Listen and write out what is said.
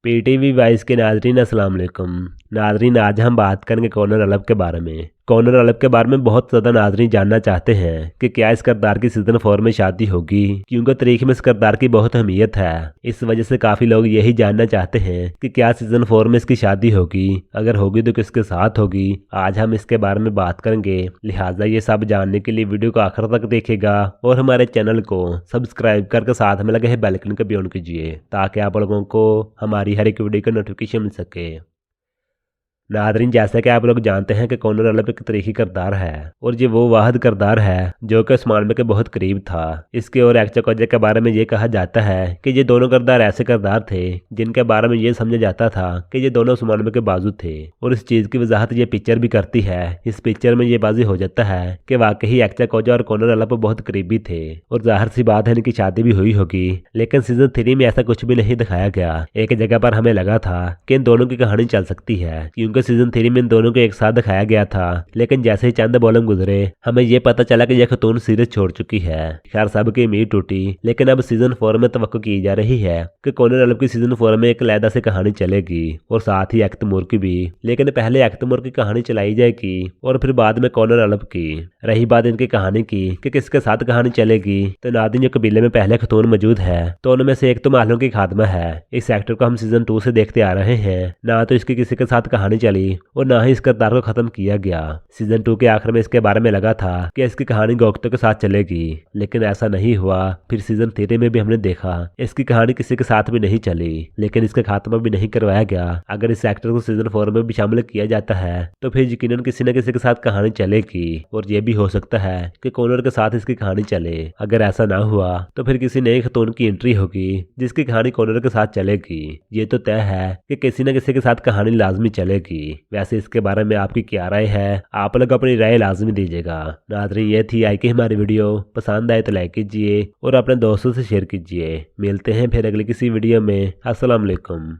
PTV vice के नाजरीन अस्सलाम वालेकुम। नाजरीन, आज हम बात करेंगे कॉनर अलव के बारे में। कॉनर अलव के बारे में बहुत ज़्यादा नाजरीन जानना चाहते हैं कि क्या इस किरदार की सीजन 4 में शादी होगी, क्योंकि तारीख में इस किरदार की बहुत अहमियत है। इस वजह से काफ़ी लोग यही जानना चाहते हैं कि क्या सीजन 4 में इसकी शादी होगी, अगर होगी तो किसके साथ होगी। आज हम इसके बारे में बात करेंगे, लिहाजा ये सब जानने के लिए वीडियो को आखिर तक देखेगा और हमारे चैनल को सब्सक्राइब करके साथ में लगे है बेल आइकन को भी ऑन कीजिए, ताकि आप लोगों को हमारी हर एक वीडियो का नोटिफिकेशन मिल सके। नादरीन, जैसा कि आप लोग जानते हैं कि कॉनर अलव एक तरीकी किरदार है और ये वो वाहिद किरदार है जो कि उस्मान बे के बहुत करीब था। इसके और एक्चा कोजा के बारे में ये कहा जाता है कि ये दोनों किरदार ऐसे किरदार थे जिनके बारे में ये समझा जाता था कि ये दोनों उस्मान बे के बाजू थे। और इस चीज़ की वजाहत ये पिक्चर भी करती है। इस पिक्चर में ये बाजी हो जाता है कि वाकई एक्चा कोजा और कॉनर अलव बहुत करीबी थे और जाहिर सी बात है इनकी शादी भी हुई होगी। लेकिन सीजन 3 में ऐसा कुछ भी नहीं दिखाया गया। एक जगह पर हमें लगा था कि इन दोनों की कहानी चल सकती है, क्योंकि सीजन 3 में इन दोनों को एक साथ दिखाया गया था। लेकिन जैसे ही चंद बॉलम गुजरे हमें यह पता चला कि यह खतून सीरीज छोड़ चुकी है। खैर, सबकी उम्मीद टूटी, लेकिन अब सीजन 4 में तवक्को की जा रही है कि कॉनर अलव की सीजन 4 में एक अलहदा से कहानी चलेगी और साथ ही एक्तमूर की भी। लेकिन पहले एक्तमूर की कहानी चलाई जाएगी और फिर बाद में कॉनर अलव की। रही बात इनकी कहानी की कि किसके साथ कहानी चलेगी, तो नादिन जो कबीले में पहले खतून मौजूद है तो उनमें से एक तो मालूम की खात्मा है। इस एक्टर को हम सीजन 2 से देखते आ रहे हैं। ना तो इसकी किसी के साथ कहानी चली और ना ही इस किरदार को खत्म किया गया। सीजन 2 के आखिर में इसके बारे में लगा था कि इसकी कहानी गोख्तो के साथ चलेगी, लेकिन ऐसा नहीं हुआ। फिर सीजन 3 में भी हमने देखा इसकी कहानी किसी के साथ भी नहीं चली, लेकिन इसका खात्मा भी नहीं करवाया गया। अगर इस एक्टर को सीजन 4 में भी शामिल किया जाता है तो फिर यकीनन किसी न किसी के साथ कहानी चलेगी और यह भी हो सकता है कि कॉनर के साथ इसकी कहानी चले। अगर ऐसा ना हुआ तो फिर किसी नए खतून की एंट्री होगी जिसकी कहानी कॉनर के साथ चलेगी। ये तो तय है कि किसी न किसी के साथ कहानी लाजमी चलेगी। वैसे इसके बारे में आपकी क्या राय है, आप लोग अपनी राय लाजमी दीजिएगा। नाज़रीन, ये थी आज की हमारी वीडियो। पसंद आए तो लाइक कीजिए और अपने दोस्तों से शेयर कीजिए। मिलते हैं फिर अगली किसी वीडियो में। अस्सलाम वालेकुम।